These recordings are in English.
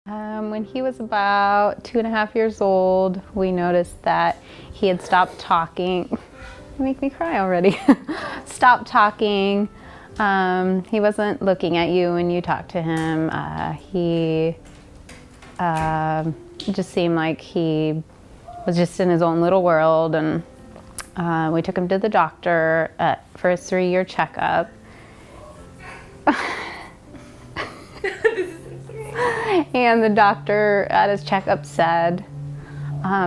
When he was about 2.5 years old, we noticed that he had stopped talking. You make me cry already. Stopped talking. He wasn't looking at you when you talked to him. He just seemed like he was just in his own little world, and we took him to the doctor for his 3-year checkup. And the doctor at his checkup said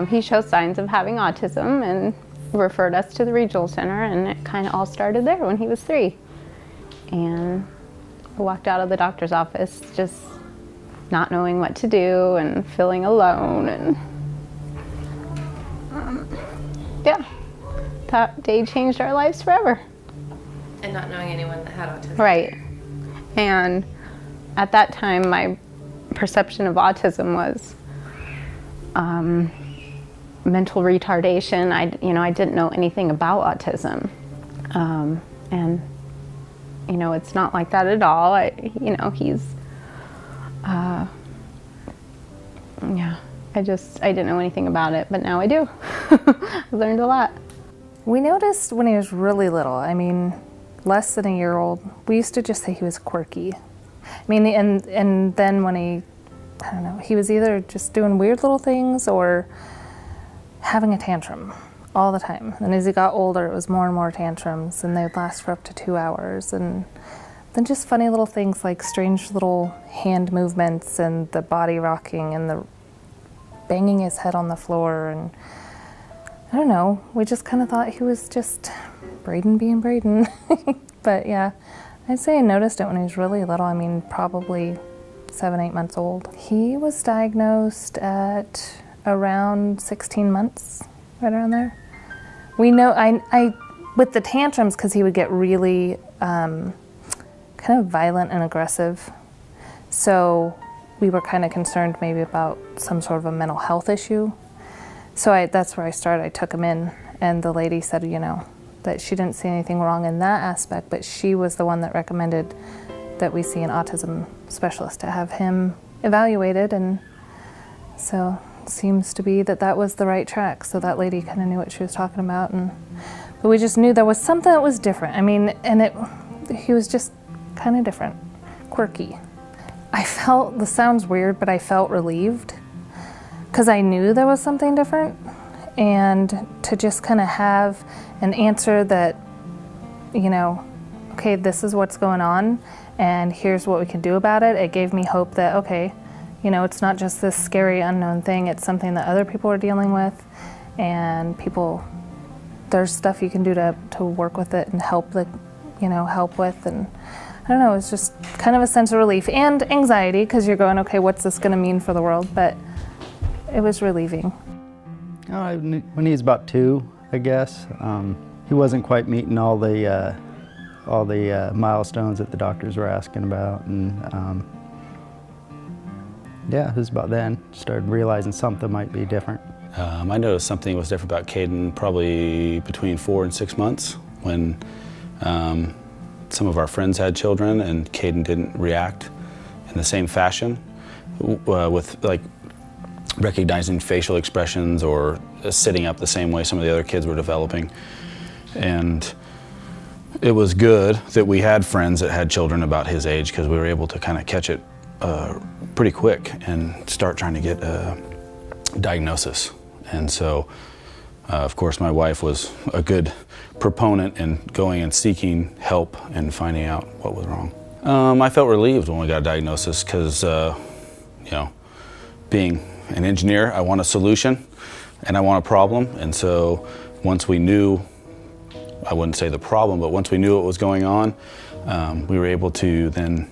he shows signs of having autism, and referred us to the regional center, and it kind of all started there when he was 3. And I walked out of the doctor's office just not knowing what to do and feeling alone, and yeah, that day changed our lives forever. And not knowing anyone that had autism. Right. And at that time, my perception of autism was mental retardation. I didn't know anything about autism, and it's not like that at all. He's I didn't know anything about it, but now I do. I've learned a lot. We noticed when he was really little, less than a year old, we used to just say he was quirky. And then when he was either just doing weird little things or having a tantrum all the time. And as he got older, it was more and more tantrums, and they'd last for up to 2 hours. And then just funny little things like strange little hand movements and the body rocking and the banging his head on the floor. And I don't know, we just kind of thought he was just Braden being Braden. But yeah, I'd say I noticed it when he was really little. Probably 7, 8 months old. He was diagnosed at around 16 months, right around there. We know, I with the tantrums, because he would get really kind of violent and aggressive. So we were kind of concerned maybe about some sort of a mental health issue. So that's where I started. I took him in, and the lady said, that she didn't see anything wrong in that aspect, but she was the one that recommended that we see an autism specialist to have him evaluated, and so it seems to be that was the right track. So that lady kind of knew what she was talking about, but we just knew there was something that was different. He was just kind of different, quirky. I felt, this sounds weird, but I felt relieved because I knew there was something different, and to just kind of have an answer that, okay, this is what's going on, and here's what we can do about it. It gave me hope that, okay, it's not just this scary unknown thing, it's something that other people are dealing with, and there's stuff you can do to work with it and help with, and I don't know, it's just kind of a sense of relief and anxiety, because you're going, okay, what's this going to mean for the world? But it was relieving. When he was about 2, I guess, he wasn't quite meeting all the milestones that the doctors were asking about, and yeah, it was about then started realizing something might be different. I noticed something was different about Caden probably between 4 and 6 months, when some of our friends had children and Caden didn't react in the same fashion, with like recognizing facial expressions or sitting up the same way some of the other kids were developing. And it was good that we had friends that had children about his age, because we were able to kind of catch it pretty quick and start trying to get a diagnosis. And so, of course, my wife was a good proponent in going and seeking help and finding out what was wrong. I felt relieved when we got a diagnosis, because, being an engineer, I want a solution and I want a problem. And so once we knew, I wouldn't say the problem, but once we knew what was going on, we were able to then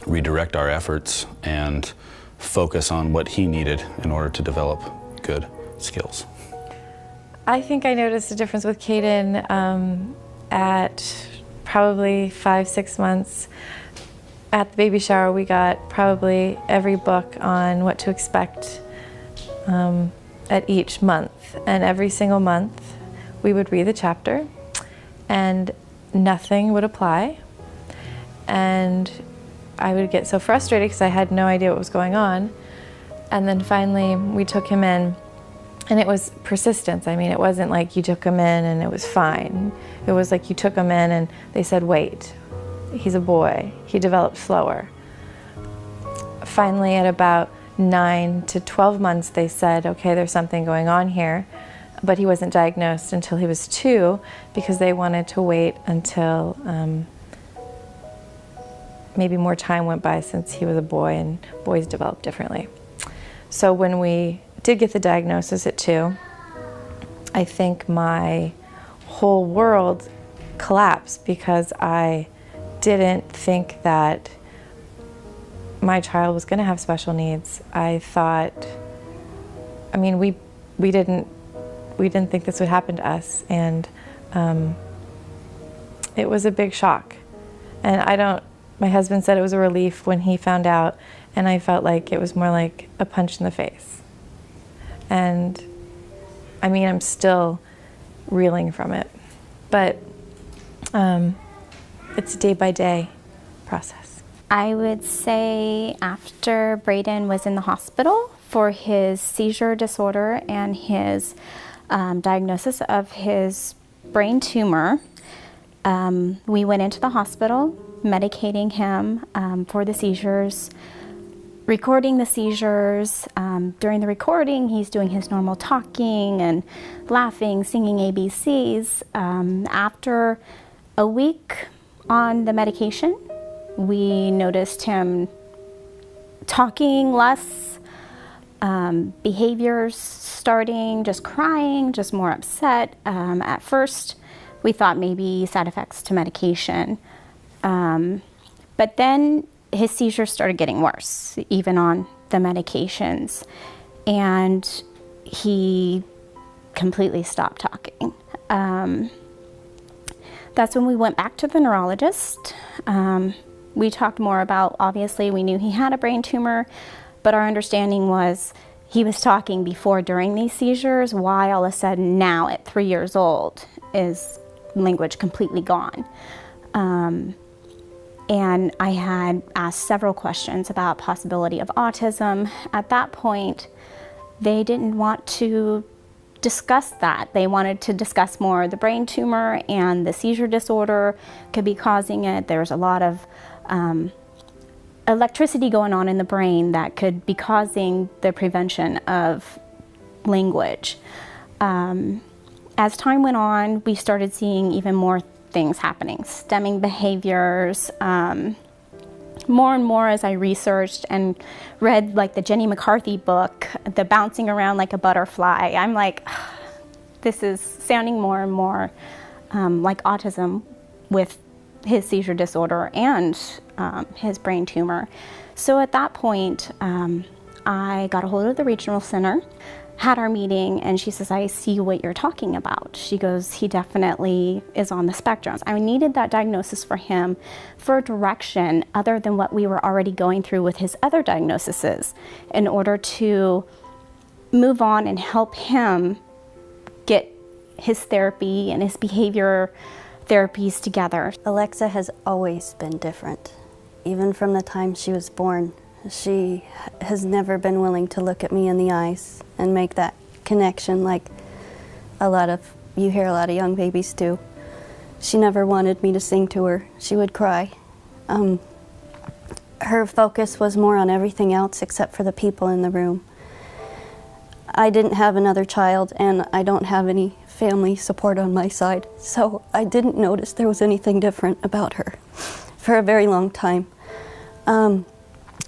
redirect our efforts and focus on what he needed in order to develop good skills. I think I noticed a difference with Caden at probably 5, 6 months. At the baby shower, we got probably every book on what to expect at each month. And every single month, we would read the chapter, and nothing would apply. And I would get so frustrated because I had no idea what was going on. And then finally we took him in, and it was persistence. I mean, it wasn't like you took him in and it was fine. It was like you took him in and they said, wait, he's a boy. He developed slower. Finally, at about 9 to 12 months, they said, okay, there's something going on here. But he wasn't diagnosed until he was 2 because they wanted to wait until maybe more time went by since he was a boy and boys develop differently. So when we did get the diagnosis at 2, I think my whole world collapsed because I didn't think that my child was going to have special needs. I thought, I mean, we didn't think this would happen to us, and it was a big shock. And my husband said it was a relief when he found out, and I felt like it was more like a punch in the face. And I mean, I'm still reeling from it, but it's a day-by-day process. I would say after Braden was in the hospital for his seizure disorder and his diagnosis of his brain tumor, we went into the hospital, medicating him for the seizures, recording the seizures. During the recording, he's doing his normal talking and laughing, singing ABCs. After a week on the medication, we noticed him talking less, behaviors starting, just crying, just more upset. At first, we thought maybe side effects to medication. But then his seizures started getting worse, even on the medications. And he completely stopped talking. That's when we went back to the neurologist. We talked more about, obviously, we knew he had a brain tumor, but our understanding was he was talking before, during these seizures. Why all of a sudden now at 3 years old is language completely gone? And I had asked several questions about possibility of autism. At that point, they didn't want to discuss that. They wanted to discuss more the brain tumor and the seizure disorder could be causing it. There's a lot of electricity going on in the brain that could be causing the prevention of language. As time went on, we started seeing even more things happening, stemming behaviors. More and more as I researched and read like the Jenny McCarthy book, the bouncing around like a butterfly, I'm like, this is sounding more and more like autism with his seizure disorder and his brain tumor. So at that point, I got a hold of the regional center, had our meeting, and she says, I see what you're talking about. She goes, he definitely is on the spectrum. I needed that diagnosis for him for a direction other than what we were already going through with his other diagnoses in order to move on and help him get his therapy and his behavior therapies together. Alexa has always been different. Even from the time she was born, she has never been willing to look at me in the eyes and make that connection like you hear a lot of young babies do. She never wanted me to sing to her. She would cry. Her focus was more on everything else except for the people in the room. I didn't have another child, and I don't have any family support on my side, so I didn't notice there was anything different about her for a very long time.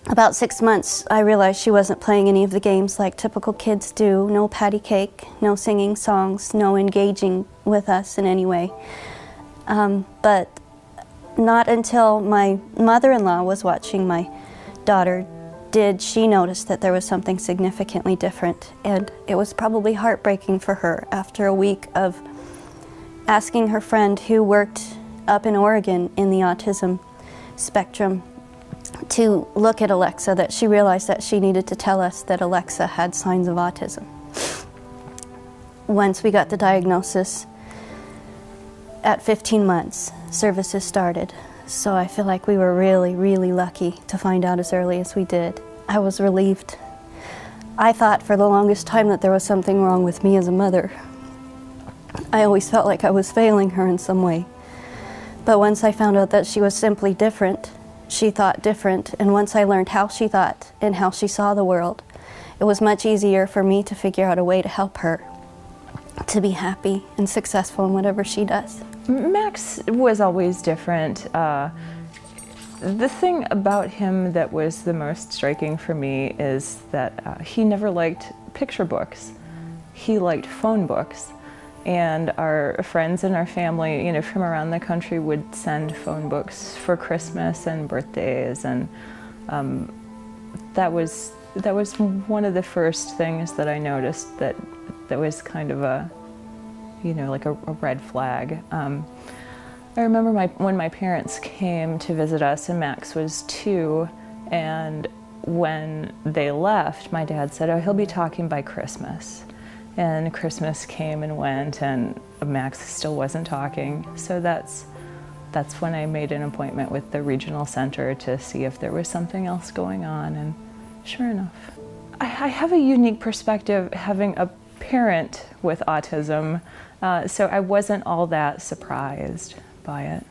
About 6 months, I realized she wasn't playing any of the games like typical kids do. No patty cake, no singing songs, no engaging with us in any way. But not until my mother-in-law was watching my daughter did she notice that there was something significantly different. And it was probably heartbreaking for her after a week of asking her friend who worked up in Oregon in the autism spectrum to look at Alexa, that she realized that she needed to tell us that Alexa had signs of autism. Once we got the diagnosis, at 15 months, services started. So I feel like we were really, really lucky to find out as early as we did. I was relieved. I thought for the longest time that there was something wrong with me as a mother. I always felt like I was failing her in some way. But once I found out that she was simply different, she thought different, and once I learned how she thought and how she saw the world, it was much easier for me to figure out a way to help her to be happy and successful in whatever she does. Max was always different. The thing about him that was the most striking for me is that he never liked picture books. He liked phone books. And our friends and our family, you know, from around the country would send phone books for Christmas and birthdays, and that was one of the first things that I noticed that was kind of a, you know, like a red flag. I remember when my parents came to visit us, and Max was 2, and when they left, my dad said, "Oh, he'll be talking by Christmas." And Christmas came and went, and Max still wasn't talking. So that's when I made an appointment with the regional center to see if there was something else going on, and sure enough. I have a unique perspective having a parent with autism, so I wasn't all that surprised by it.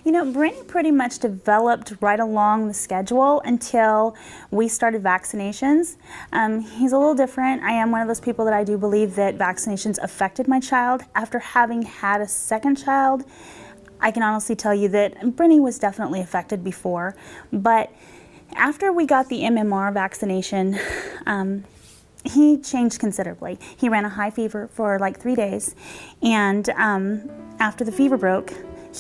You know, Brittany pretty much developed right along the schedule until we started vaccinations. He's a little different. I am one of those people that I do believe that vaccinations affected my child. After having had a second child, I can honestly tell you that Brittany was definitely affected before. But after we got the MMR vaccination, he changed considerably. He ran a high fever for like 3 days, and after the fever broke,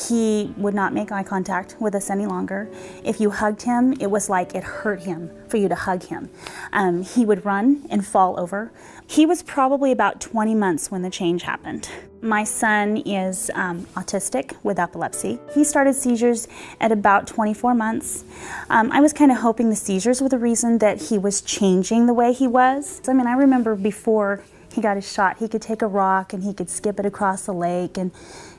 he would not make eye contact with us any longer. If you hugged him, it was like it hurt him for you to hug him. He would run and fall over. He was probably about 20 months when the change happened. My son is autistic with epilepsy. He started seizures at about 24 months. I was kind of hoping the seizures were the reason that he was changing the way he was. I mean, I remember before he got his shot, he could take a rock and he could skip it across the lake, and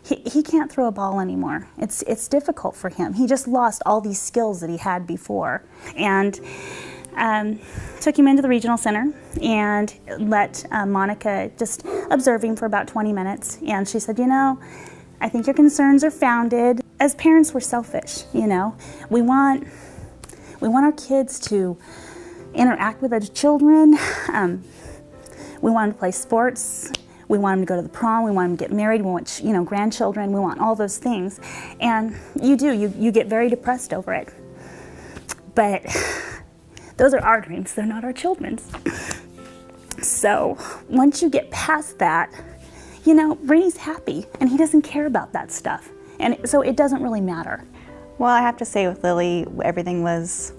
he can't throw a ball anymore. It's difficult for him. He just lost all these skills that he had before. And took him into the regional center and let Monica just observe him for about 20 minutes. And she said, you know, I think your concerns are founded. As parents, we're selfish, you know. We want our kids to interact with other children. We want them to play sports. We want them to go to the prom. We want them to get married. We want, you know, grandchildren. We want all those things. And you get very depressed over it. But those are our dreams. They're not our children's. So once you get past that, you know, Brady's happy, and he doesn't care about that stuff. And so it doesn't really matter. Well, I have to say with Lily, everything was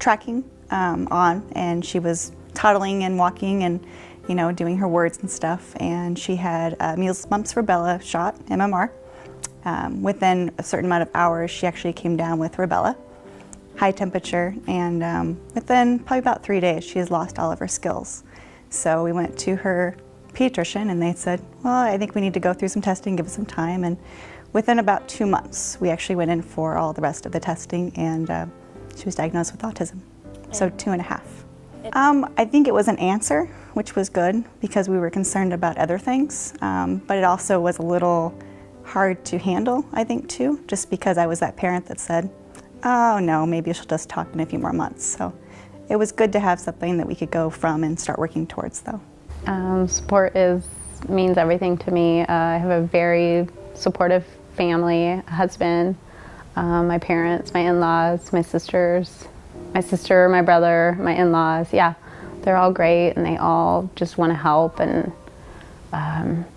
tracking on, and she was toddling and walking and, you know, doing her words and stuff. And she had a measles, mumps, rubella shot, MMR. Within a certain amount of hours, she actually came down with rubella, high temperature, and within probably about 3 days, she has lost all of her skills. So we went to her pediatrician, and they said, well, I think we need to go through some testing, give us some time. And within about 2 months, we actually went in for all the rest of the testing, and she was diagnosed with autism. So 2.5. I think it was an answer, which was good because we were concerned about other things, but it also was a little hard to handle, I think, too, just because I was that parent that said, oh no, maybe she'll just talk in a few more months. So it was good to have something that we could go from and start working towards, though. Support means everything to me. I have a very supportive family, a husband, my parents, my in-laws, my sisters, my sister, my brother, my in-laws. Yeah, they're all great, and they all just want to help, and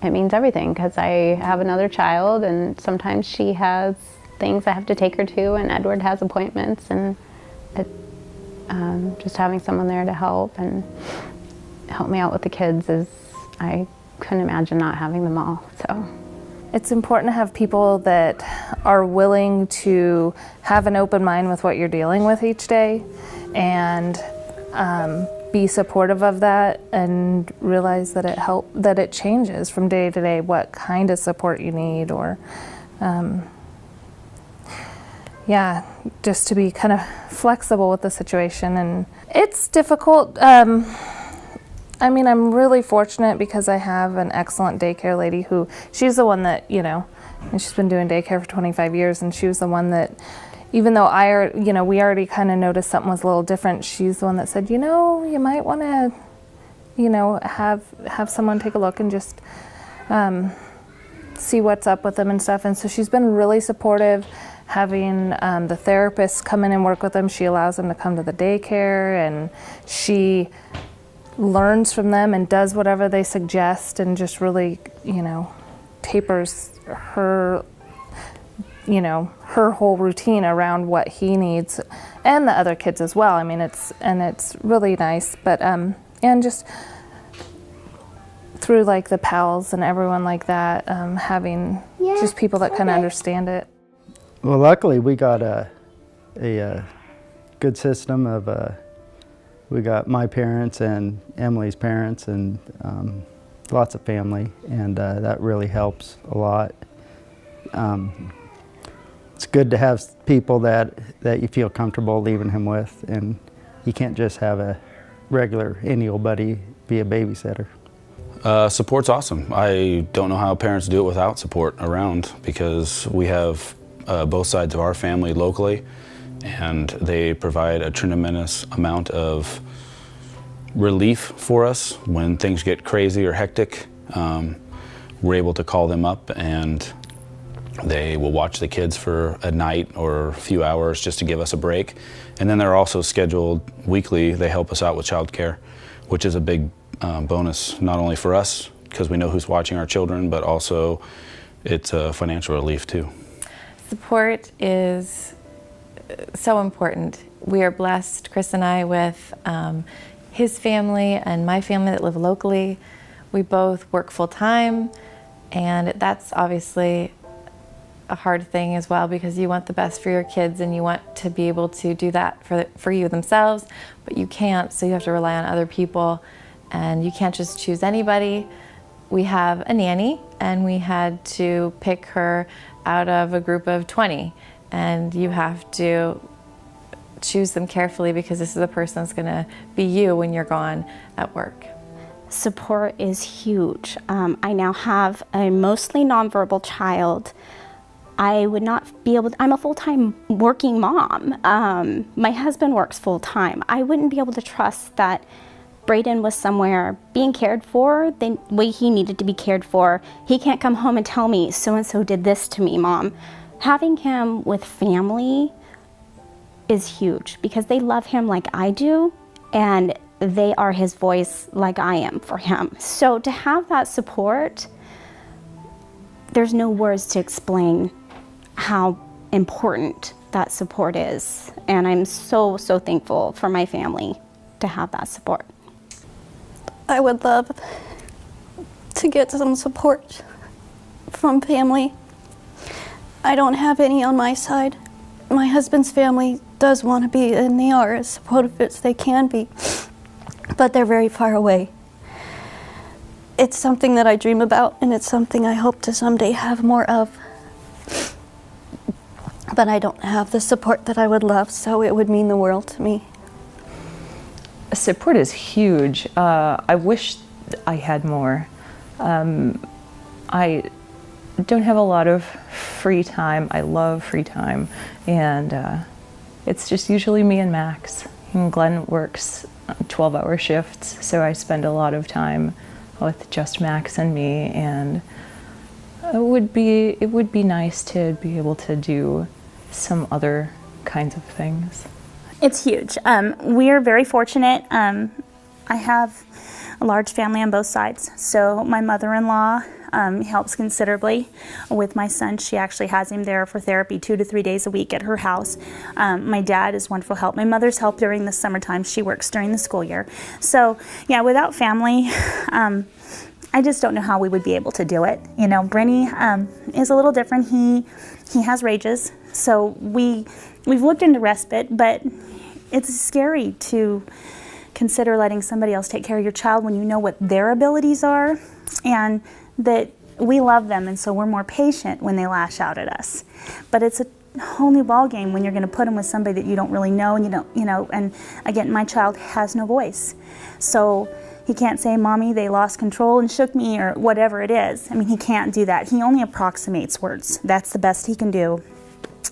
it means everything because I have another child, and sometimes she has things I have to take her to, and Edward has appointments, and just having someone there to help and help me out with the kids I couldn't imagine not having them all. So it's important to have people that are willing to have an open mind with what you're dealing with each day, and be supportive of that, and realize that it changes from day to day what kind of support you need, or yeah, just to be kind of flexible with the situation. And it's difficult. I mean, I'm really fortunate because I have an excellent daycare lady who, she's the one that, and she's been doing daycare for 25 years, and she was the one that, even though we already kind of noticed something was a little different, she's the one that said, you might want to, have someone take a look and just see what's up with them and stuff. And so she's been really supportive, having the therapists come in and work with them. She allows them to come to the daycare, and she learns from them and does whatever they suggest, and just really, tapers her, her whole routine around what he needs, and the other kids as well. I mean, it's really nice. But and just through like the pals and everyone like that, having just people that kind of understand it. Well, luckily we got a good system of we got my parents and Emily's parents, and lots of family, and that really helps a lot. It's good to have people that you feel comfortable leaving him with, and you can't just have a regular any old buddy be a babysitter. Support's awesome. I don't know how parents do it without support around, because we have both sides of our family locally, and they provide a tremendous amount of relief for us when things get crazy or hectic. We're able to call them up, and they will watch the kids for a night or a few hours just to give us a break. And then they're also scheduled weekly. They help us out with childcare, which is a big bonus, not only for us, because we know who's watching our children, but also it's a financial relief too. Support is so important. We are blessed, Chris and I, with his family and my family that live locally. We both work full-time, and that's obviously a hard thing as well, because you want the best for your kids and you want to be able to do that for you themselves, but you can't, so you have to rely on other people, and you can't just choose anybody. We have a nanny, and we had to pick her out of a group of 20, and you have to choose them carefully, because this is the person that's going to be you when you're gone at work. Support is huge. I now have a mostly nonverbal child. I would not be able to, I'm a full-time working mom. My husband works full-time. I wouldn't be able to trust that Brayden was somewhere being cared for the way he needed to be cared for. He can't come home and tell me, so-and-so did this to me, Mom. Having him with family is huge, because they love him like I do, and they are his voice like I am for him. So to have that support, there's no words to explain how important that support is. And I'm so, so thankful for my family to have that support. I would love to get some support from family. I don't have any on my side. My husband's family does want to be, and they are as supportive as they can be, but they're very far away. It's something that I dream about, and it's something I hope to someday have more of. But I don't have the support that I would love, so it would mean the world to me. Support is huge. I wish I had more. I don't have a lot of free time. I love free time, and it's just usually me and Max. And Glenn works 12-hour shifts, so I spend a lot of time with just Max and me, and it would be nice to be able to do some other kinds of things. It's huge. We are very fortunate. I have a large family on both sides. So my mother-in-law helps considerably with my son. She actually has him there for therapy 2 to 3 days a week at her house. My dad is wonderful help. My mother's help during the summertime. She works during the school year. So yeah, without family, I just don't know how we would be able to do it. You know, Brenny is a little different. He has rages. So we've looked into respite, but it's scary to consider letting somebody else take care of your child when you know what their abilities are, and that we love them, and so we're more patient when they lash out at us. But it's whole new ball game when you're going to put him with somebody that you don't really know, and and again, my child has no voice. So he can't say, "Mommy, they lost control and shook me," or whatever it is. I mean, he can't do that. He only approximates words. That's the best he can do.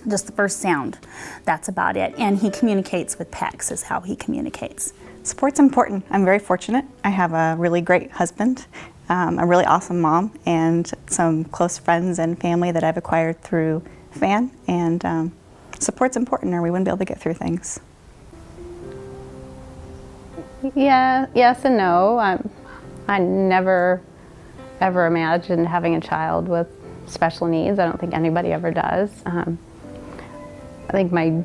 Just the first sound. That's about it. And he communicates with pecks is how he communicates. Support's important. I'm very fortunate. I have a really great husband, a really awesome mom, and some close friends and family that I've acquired through FAN, and support's important or we wouldn't be able to get through things. Yeah, yes and no. I never ever imagined having a child with special needs. I don't think anybody ever does. I think my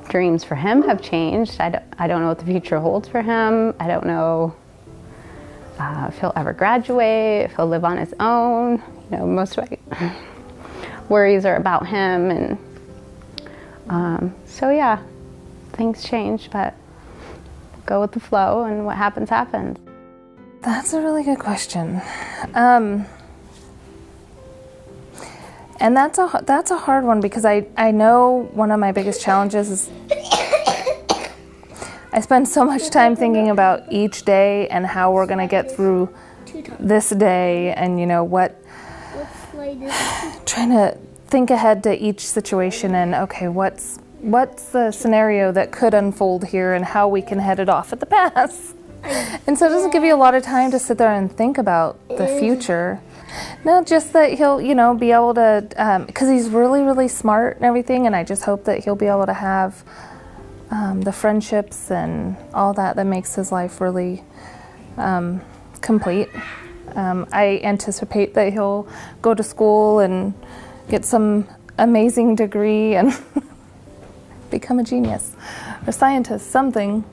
dreams for him have changed. I don't know what the future holds for him. I don't know if he'll ever graduate, if he'll live on his own. Most of my worries are about him, and so yeah, things change, but go with the flow, and what happens, happens. That's a really good question. And that's a hard one, because I know one of my biggest challenges is I spend so much time thinking about each day and how we're going to get through this day, and trying to think ahead to each situation, and okay, what's the scenario that could unfold here and how we can head it off at the pass. And so it doesn't give you a lot of time to sit there and think about the future. No, just that he'll, be able to, because he's really, really smart and everything, and I just hope that he'll be able to have the friendships and all that makes his life really complete. I anticipate that he'll go to school and get some amazing degree and become a genius, or scientist, something.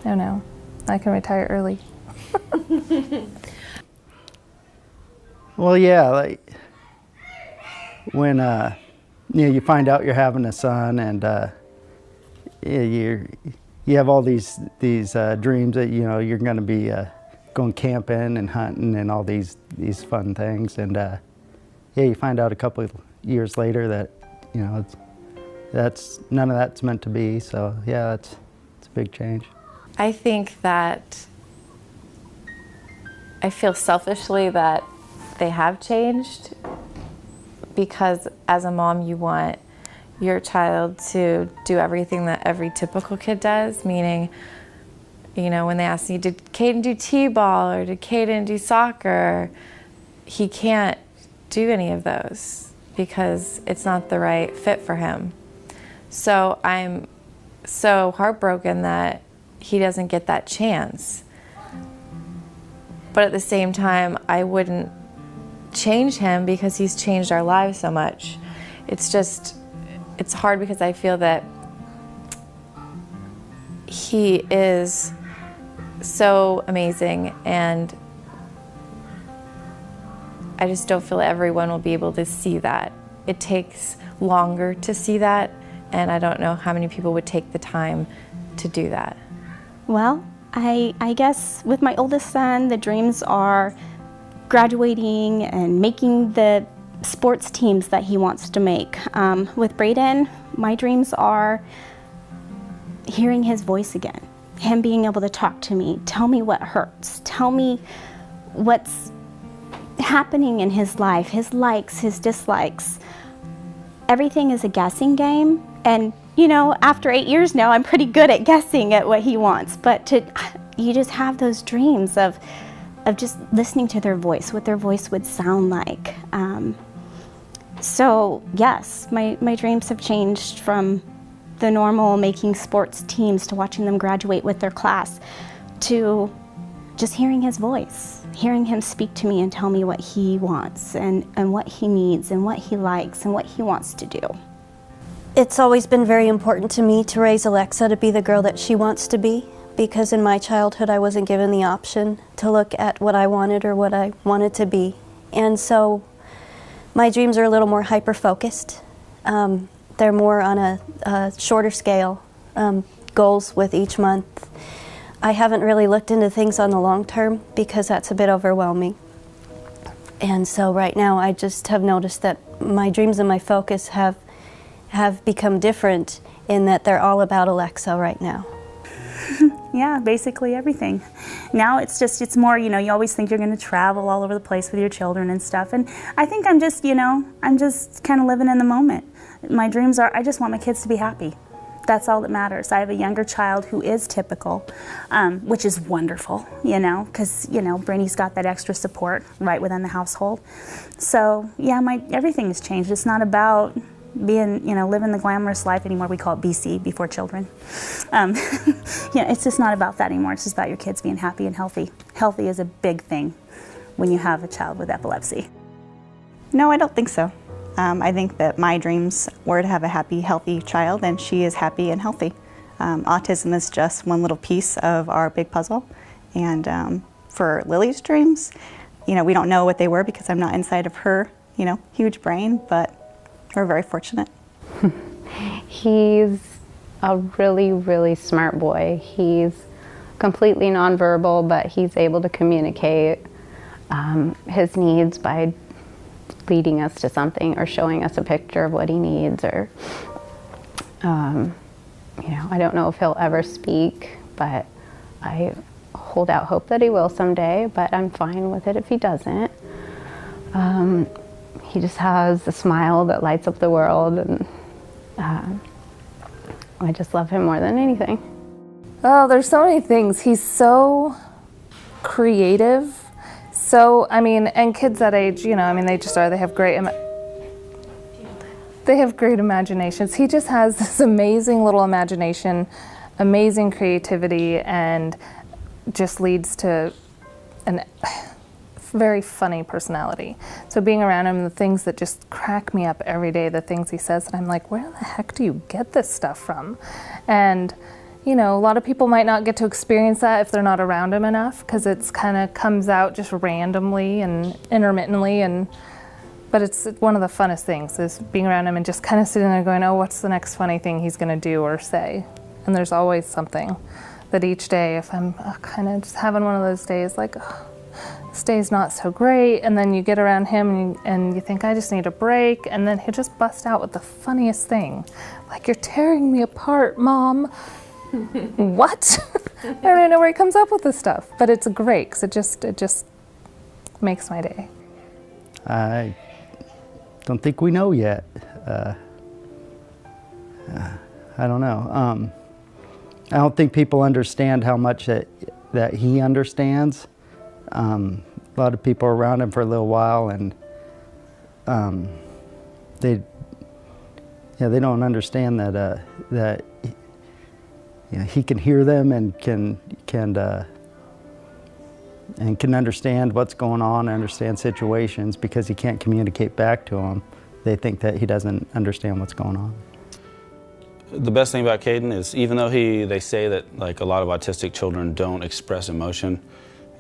I don't know. I can retire early. Well, yeah, like when you find out you're having a son, and you have all these dreams that you're going to be going camping and hunting and all these fun things, and you find out a couple of years later that that's none of that's meant to be. So yeah, it's a big change. I think that I feel selfishly that they have changed, because as a mom you want your child to do everything that every typical kid does, meaning, when they ask me, did Caden do t-ball or did Caden do soccer? He can't do any of those because it's not the right fit for him. So I'm so heartbroken that he doesn't get that chance. But at the same time, I wouldn't change him because he's changed our lives so much. It's hard because I feel that he is so amazing, and I just don't feel everyone will be able to see that. It takes longer to see that, and I don't know how many people would take the time to do that. Well, I guess with my oldest son, the dreams are graduating and making the sports teams that he wants to make. With Brayden, my dreams are hearing his voice again, him being able to talk to me, tell me what hurts, tell me what's happening in his life, his likes, his dislikes. Everything is a guessing game, and after 8 years now, I'm pretty good at guessing at what he wants, but you just have those dreams of just listening to their voice, what their voice would sound like. So yes, my dreams have changed from the normal making sports teams to watching them graduate with their class to just hearing his voice, hearing him speak to me and tell me what he wants and what he needs and what he likes and what he wants to do. It's always been very important to me to raise Alexa to be the girl that she wants to be, because in my childhood I wasn't given the option to look at what I wanted or what I wanted to be. And so my dreams are a little more hyper-focused. They're more on a shorter scale, goals with each month. I haven't really looked into things on the long term because that's a bit overwhelming. And so right now I just have noticed that my dreams and my focus have have become different in that they're all about Alexa right now. Yeah, basically everything. Now it's more, you know, you always think you're going to travel all over the place with your children and stuff. And I think I'm just, you know, I'm just kind of living in the moment. My dreams are, I just want my kids to be happy. That's all that matters. I have a younger child who is typical, which is wonderful, you know, because, you know, Brainy's got that extra support right within the household. So, yeah, everything has changed. It's not about being, you know, living the glamorous life anymore. We call it BC, before children. Yeah, it's just not about that anymore. It's just about your kids being happy and healthy. Healthy is a big thing when you have a child with epilepsy. No, I don't think so. I think that my dreams were to have a happy, healthy child, and she is happy and healthy. Autism is just one little piece of our big puzzle. And for Lily's dreams, you know, we don't know what they were because I'm not inside of her, you know, huge brain, but we're very fortunate. He's a really, really smart boy. He's completely nonverbal, but he's able to communicate his needs by leading us to something or showing us a picture of what he needs, or you know, I don't know if he'll ever speak, but I hold out hope that he will someday, but I'm fine with it if he doesn't. He just has a smile that lights up the world, and I just love him more than anything. Oh, there's so many things. He's so creative. So, I mean, and kids that age, you know, I mean, they just are. They have great imaginations. He just has this amazing little imagination, amazing creativity, and just leads to a very funny personality. So being around him, the things that just crack me up every day, the things he says, and I'm like, where the heck do you get this stuff from? And you know, a lot of people might not get to experience that if they're not around him enough, because it's kind of comes out just randomly and intermittently, but it's one of the funnest things is being around him and just kind of sitting there going, oh, what's the next funny thing he's going to do or say? And there's always something that each day, if I'm kind of just having one of those days like, oh, this day's not so great, and then you get around him and you think, I just need a break, and then he'll just bust out with the funniest thing. Like, you're tearing me apart, Mom. What? I don't even know where he comes up with this stuff, but it's great because it just makes my day. I don't think we know yet. I don't know. I don't think people understand how much that he understands. A lot of people are around him for a little while, and they don't understand that you know, he can hear them and can understand what's going on, understand situations, because he can't communicate back to them. They think that he doesn't understand what's going on. The best thing about Caden is, even though they say that like a lot of autistic children don't express emotion,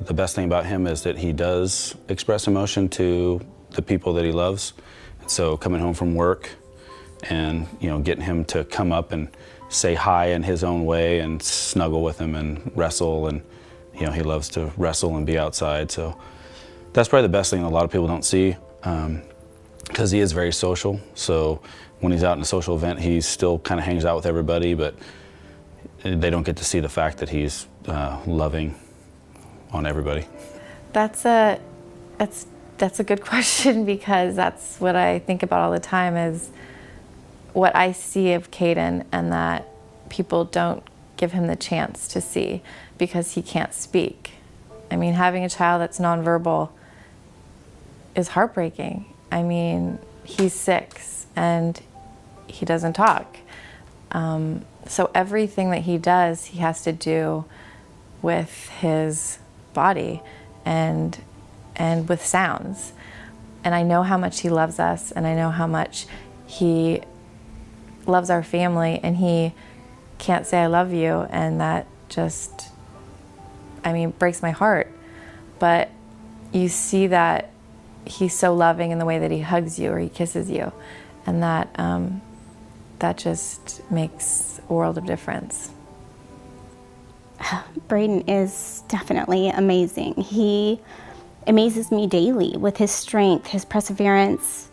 the best thing about him is that he does express emotion to the people that he loves. And so coming home from work and, you know, getting him to come up and say hi in his own way and snuggle with him and wrestle, and you know, he loves to wrestle and be outside. So that's probably the best thing a lot of people don't see, because he is very social. So when he's out in a social event, he still kind of hangs out with everybody, but they don't get to see the fact that he's loving on everybody. That's a good question, because that's what I think about all the time, is what I see of Caden, and that people don't give him the chance to see because he can't speak. I mean, having a child that's nonverbal is heartbreaking. I mean, he's 6 and he doesn't talk. So everything that he does, he has to do with his body and with sounds. And I know how much he loves us, and I know how much he loves our family, and he can't say I love you, and that just, I mean, breaks my heart. But you see that he's so loving in the way that he hugs you or he kisses you, and that just makes a world of difference. Braden is definitely amazing. He amazes me daily with his strength, his perseverance,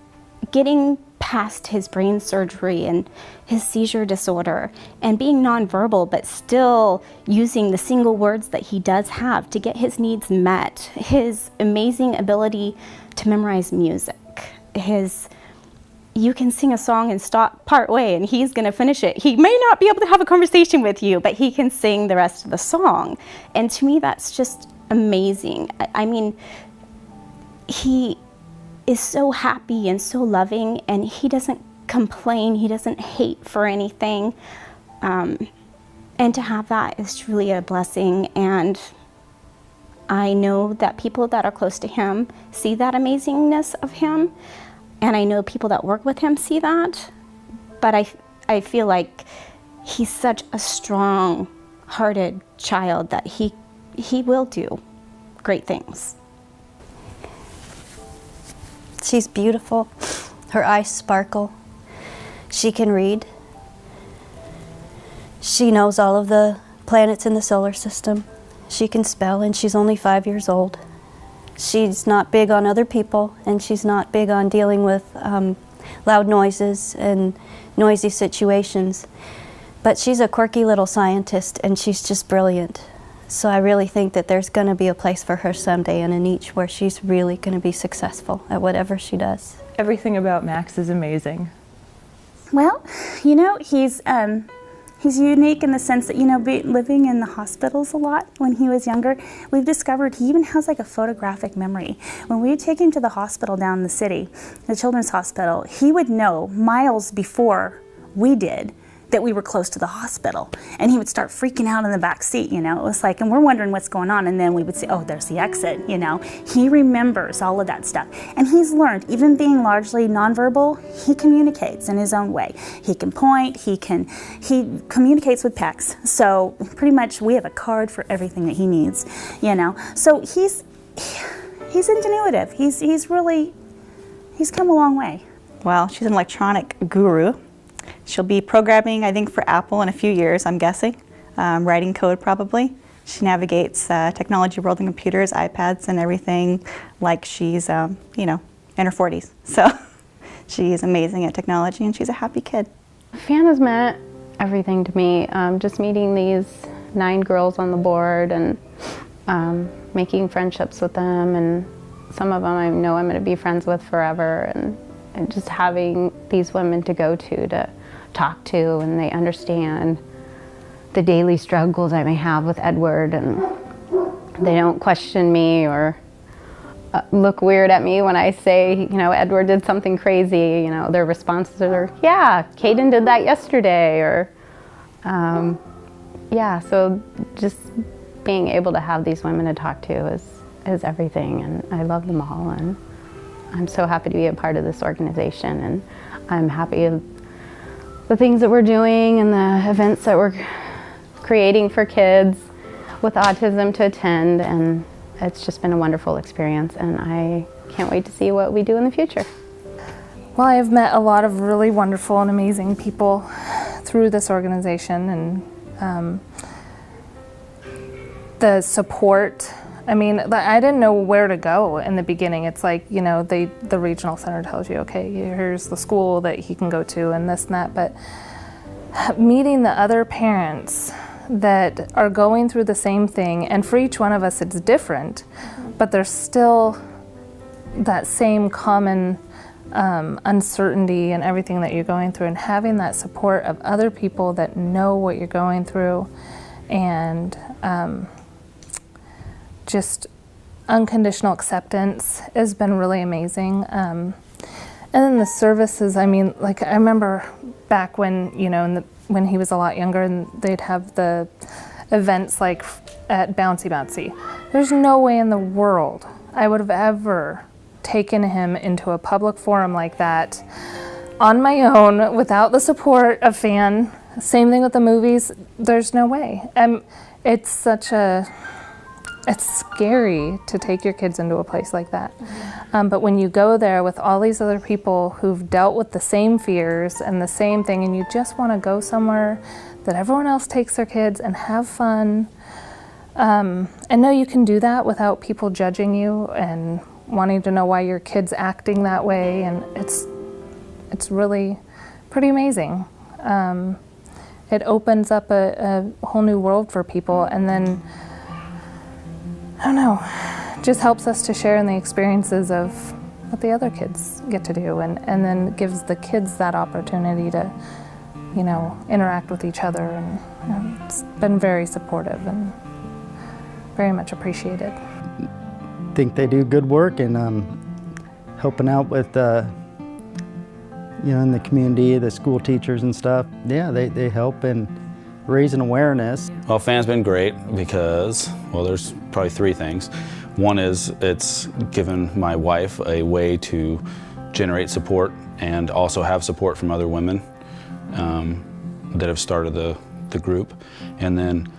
getting past his brain surgery and his seizure disorder and being nonverbal, but still using the single words that he does have to get his needs met, his amazing ability to memorize music, you can sing a song and stop part way and he's going to finish it. He may not be able to have a conversation with you, but he can sing the rest of the song. And to me, that's just amazing. I mean, he is so happy and so loving, and he doesn't complain, he doesn't hate for anything. And to have that is truly a blessing. And I know that people that are close to him see that amazingness of him. And I know people that work with him see that. But I feel like he's such a strong-hearted child that he will do great things. She's beautiful. Her eyes sparkle. She can read. She knows all of the planets in the solar system. She can spell, and she's only 5 years old. She's not big on other people, and she's not big on dealing with loud noises and noisy situations. But she's a quirky little scientist, and she's just brilliant. So I really think that there's going to be a place for her someday in a niche where she's really going to be successful at whatever she does. Everything about Max is amazing. Well, you know, he's unique in the sense that, you know, living in the hospitals a lot when he was younger, we've discovered he even has like a photographic memory. When we would take him to the hospital down in the city, the children's hospital, he would know miles before we did that we were close to the hospital. And he would start freaking out in the back seat, you know. It was like, and we're wondering what's going on, and then we would say, oh, there's the exit, you know. He remembers all of that stuff. And he's learned, even being largely nonverbal, he communicates in his own way. He can point, he communicates with pecs. So pretty much we have a card for everything that he needs, you know. So he's ingenuitive. He's come a long way. Well, she's an electronic guru. She'll be programming, I think, for Apple in a few years, I'm guessing. Writing code, probably. She navigates technology world and computers, iPads, and everything like she's, you know, in her 40s. So she's amazing at technology, and she's a happy kid. FAN has meant everything to me. Just meeting these 9 girls on the board and making friendships with them, and some of them I know I'm going to be friends with forever, and just having these women to go to talk to, and they understand the daily struggles I may have with Edward, and they don't question me or look weird at me when I say, you know, Edward did something crazy. You know, their responses are, yeah, Caden did that yesterday, or yeah, so just being able to have these women to talk to is everything, and I love them all, and I'm so happy to be a part of this organization, and I'm happy with the things that we're doing and the events that we're creating for kids with autism to attend, and it's just been a wonderful experience, and I can't wait to see what we do in the future. Well, I've met a lot of really wonderful and amazing people through this organization, and the support. I mean, I didn't know where to go in the beginning. It's like, you know, the regional center tells you, okay, here's the school that he can go to and this and that, but meeting the other parents that are going through the same thing, and for each one of us it's different, but there's still that same common uncertainty and everything that you're going through, and having that support of other people that know what you're going through, and just unconditional acceptance has been really amazing. And then the services, I mean, like I remember back when, you know, when he was a lot younger, and they'd have the events like at Bouncy Bouncy. There's no way in the world I would have ever taken him into a public forum like that on my own without the support of FAN. Same thing with the movies. There's no way. It's scary to take your kids into a place like that. But when you go there with all these other people who've dealt with the same fears and the same thing, and you just want to go somewhere that everyone else takes their kids and have fun, and know you can do that without people judging you and wanting to know why your kid's acting that way, and it's really pretty amazing. It opens up a whole new world for people, and then, I don't know, just helps us to share in the experiences of what the other kids get to do, and then gives the kids that opportunity to, you know, interact with each other, and it's been very supportive and very much appreciated. Think they do good work, and helping out with you know, in the community, the school teachers and stuff. Yeah, they help in raising awareness. Well, FAN's been great because, well, there's probably three things. One is it's given my wife a way to generate support and also have support from other women that have started the group. And then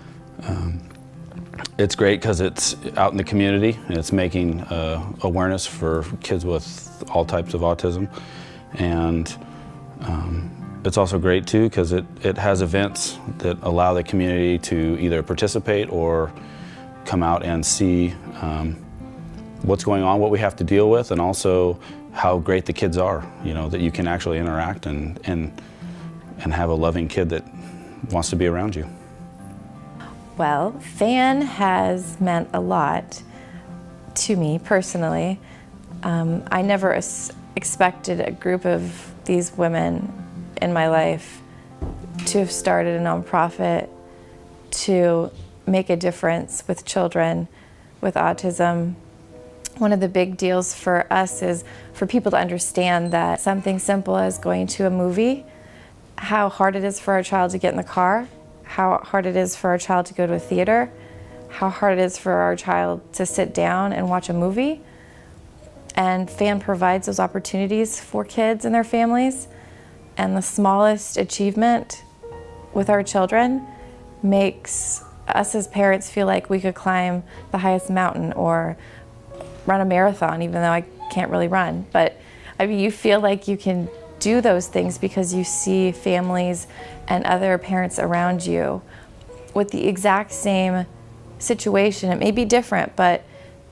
it's great because it's out in the community and it's making awareness for kids with all types of autism. And it's also great too because it has events that allow the community to either participate or come out and see what's going on, what we have to deal with, and also how great the kids are, you know, that you can actually interact and have a loving kid that wants to be around you. Well, FAN has meant a lot to me personally. I never expected a group of these women in my life to have started a nonprofit to make a difference with children with autism. One of the big deals for us is for people to understand that something simple as going to a movie, how hard it is for our child to get in the car, how hard it is for our child to go to a theater, how hard it is for our child to sit down and watch a movie. And FAN provides those opportunities for kids and their families. And the smallest achievement with our children makes us as parents feel like we could climb the highest mountain or run a marathon, even though I can't really run. But I mean, you feel like you can do those things because you see families and other parents around you with the exact same situation. It may be different, but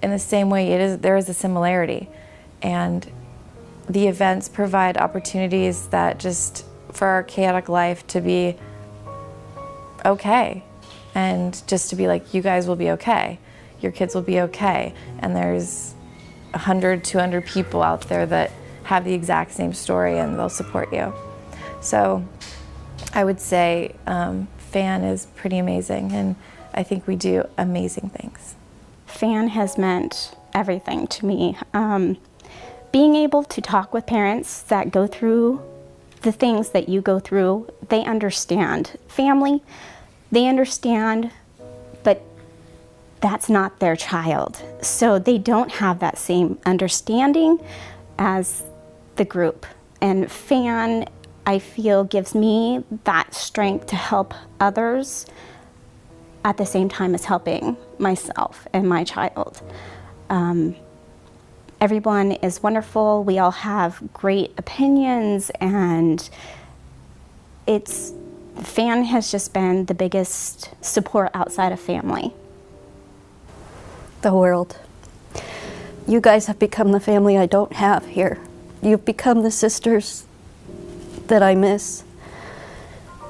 in the same way, there is a similarity. And the events provide opportunities that just, for our chaotic life, to be okay. And just to be like, you guys will be okay. Your kids will be okay. And there's 100, 200 people out there that have the exact same story and they'll support you. So I would say FAN is pretty amazing, and I think we do amazing things. FAN has meant everything to me. Being able to talk with parents that go through the things that you go through, they understand. Family, they understand, but that's not their child. So they don't have that same understanding as the group. And FAN, I feel, gives me that strength to help others at the same time as helping myself and my child. Everyone is wonderful. We all have great opinions, and FAN has just been the biggest support outside of family. The world. You guys have become the family I don't have here. You've become the sisters that I miss.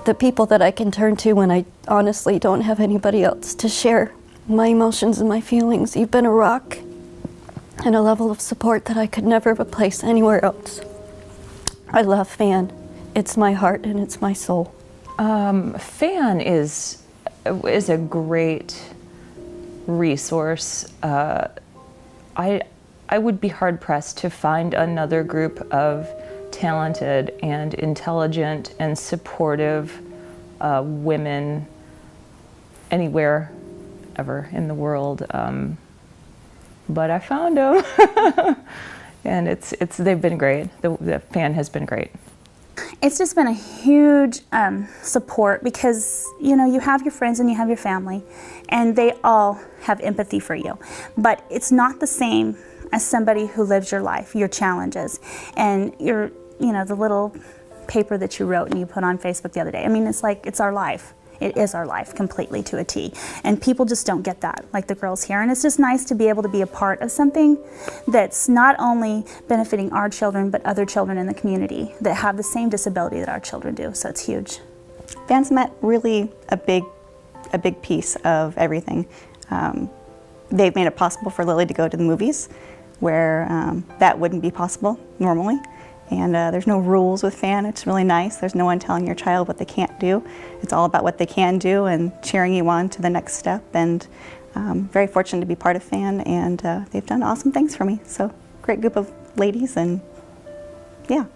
The people that I can turn to when I honestly don't have anybody else to share my emotions and my feelings. You've been a rock and a level of support that I could never replace anywhere else. I love FAN. It's my heart and it's my soul. FAN is a great resource. I would be hard-pressed to find another group of talented and intelligent and supportive women anywhere ever in the world. But I found them, and they've been great. The FAN has been great. It's just been a huge support because, you know, you have your friends and you have your family, and they all have empathy for you. But it's not the same as somebody who lives your life, your challenges, and the little paper that you wrote and you put on Facebook the other day. I mean, it's like, it's our life. It is our life completely to a T. And people just don't get that, like the girls here. And it's just nice to be able to be a part of something that's not only benefiting our children, but other children in the community that have the same disability that our children do. So it's huge. Fans Met really a big piece of everything. They've made it possible for Lily to go to the movies, where that wouldn't be possible normally. And there's no rules with FAN. It's really nice. There's no one telling your child what they can't do. It's all about what they can do and cheering you on to the next step. And very fortunate to be part of FAN, and they've done awesome things for me. So great group of ladies, and yeah.